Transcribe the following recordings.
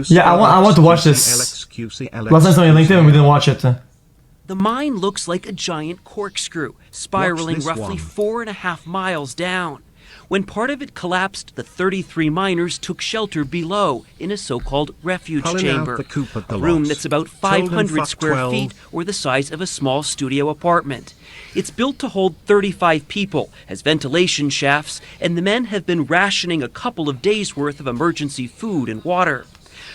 Yeah, I want to watch this. Last time somebody linked it and we didn't watch it. The mine looks like a giant corkscrew, spiraling roughly 4.5 miles down. When part of it collapsed, the 33 miners took shelter below in a so-called refuge chamber, a room that's about 500 square feet or the size of a small studio apartment. It's built to hold 35 people, has ventilation shafts, and the men have been rationing a couple of days' worth of emergency food and water.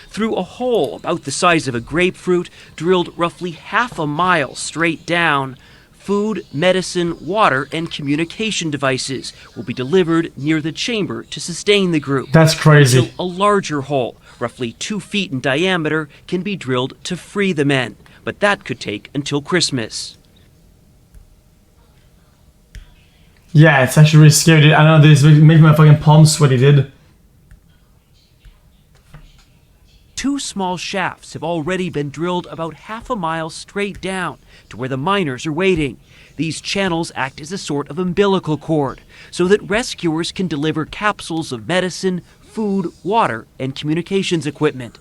Through a hole about the size of a grapefruit, drilled roughly half a mile straight down, food, medicine, water, and communication devices will be delivered near the chamber to sustain the group. That's crazy. Until a larger hole, roughly 2 feet in diameter, can be drilled to free the men. But that could take until Christmas. Yeah, it's actually really scary, dude. I know this makes my fucking palms sweaty, dude. 2 small shafts have already been drilled about half a mile straight down to where the miners are waiting. These channels act as a sort of umbilical cord so that rescuers can deliver capsules of medicine, food, water, and communications equipment.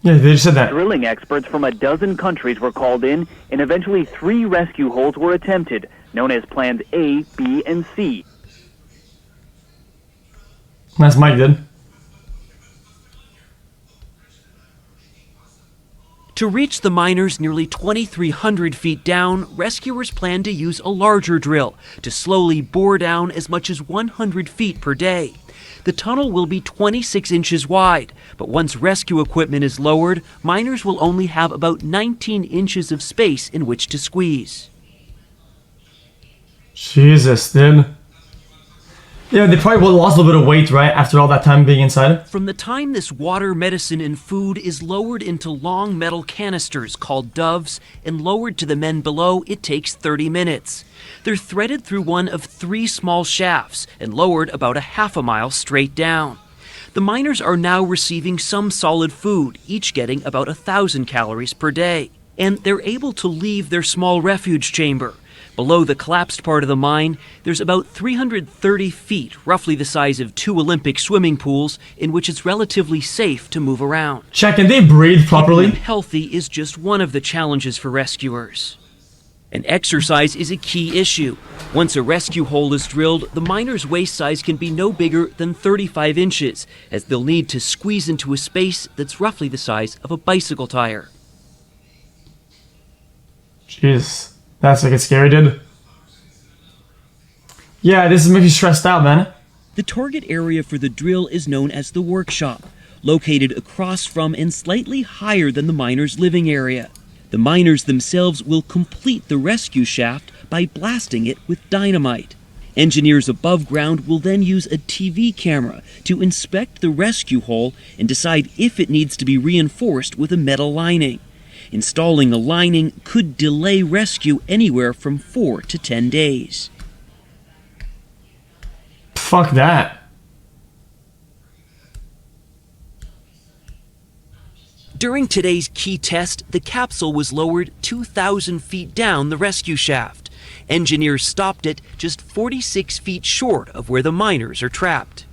Yeah, they just said that. Drilling experts from a dozen countries were called in, and eventually 3 rescue holes were attempted, known as Plans A, B, and C. That's Mike, dude. To reach the miners nearly 2,300 feet down, rescuers plan to use a larger drill to slowly bore down as much as 100 feet per day. The tunnel will be 26 inches wide, but once rescue equipment is lowered, miners will only have about 19 inches of space in which to squeeze. Jesus, dude. Yeah, they probably lost a little bit of weight, right, after all that time being inside. From the time this water, medicine, and food is lowered into long metal canisters called doves and lowered to the men below, it takes 30 minutes. They're threaded through one of 3 small shafts and lowered about a half a mile straight down. The miners are now receiving some solid food, each getting about 1,000 calories per day. And they're able to leave their small refuge chamber. Below the collapsed part of the mine, there's about 330 feet, roughly the size of 2 Olympic swimming pools, in which it's relatively safe to move around. Check, can they breathe properly? Keeping them healthy is just one of the challenges for rescuers. And exercise is a key issue. Once a rescue hole is drilled, the miner's waist size can be no bigger than 35 inches, as they'll need to squeeze into a space that's roughly the size of a bicycle tire. Jeez. That's like a scary, dude. Yeah, this makes me stressed out, man. The target area for the drill is known as the workshop, located across from and slightly higher than the miner's living area. The miners themselves will complete the rescue shaft by blasting it with dynamite. Engineers above ground will then use a TV camera to inspect the rescue hole and decide if it needs to be reinforced with a metal lining. Installing a lining could delay rescue anywhere from 4 to 10 days. Fuck that. During today's key test, the capsule was lowered 2,000 feet down the rescue shaft. Engineers stopped it just 46 feet short of where the miners are trapped.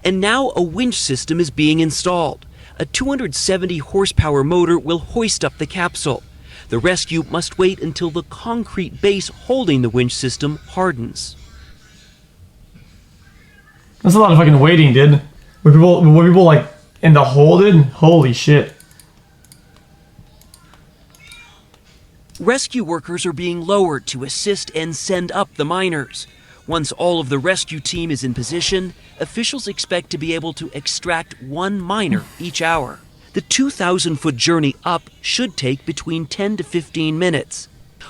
And now a winch system is being installed. A 270 horsepower motor will hoist up the capsule. The rescue must wait until the concrete base holding the winch system hardens. That's a lot of fucking waiting, dude. Were people like in the hole, dude? Holy shit. Rescue workers are being lowered to assist and send up the miners. Once all of the rescue team is in position, officials expect to be able to extract 1 miner each hour. The 2,000-foot journey up should take between 10 to 15 minutes.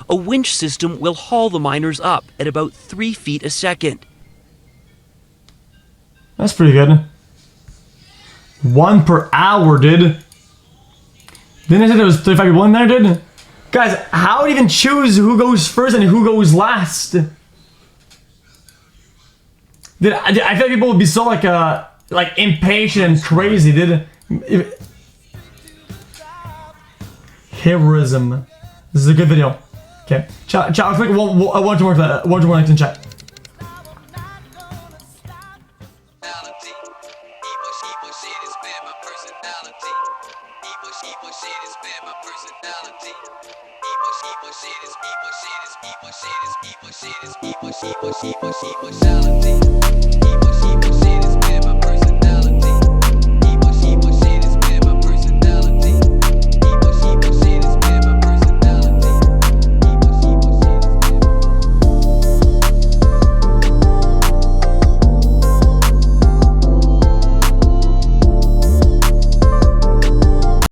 A winch system will haul the miners up at about 3 feet a second. That's pretty good. 1 per hour, dude. Didn't I say there was 35 people in there, dude? Guys, how do you even choose who goes first and who goes last? Dude, I feel like people would be so like impatient and crazy, dude. Heroism. This is a good video. Okay, chat. I'll click one more like in chat. Evil shit has been my personality. Evil shit has been my personality. Evil shit is evil shit is evil shit is evil shit is evil shit is evil shit is evil shit.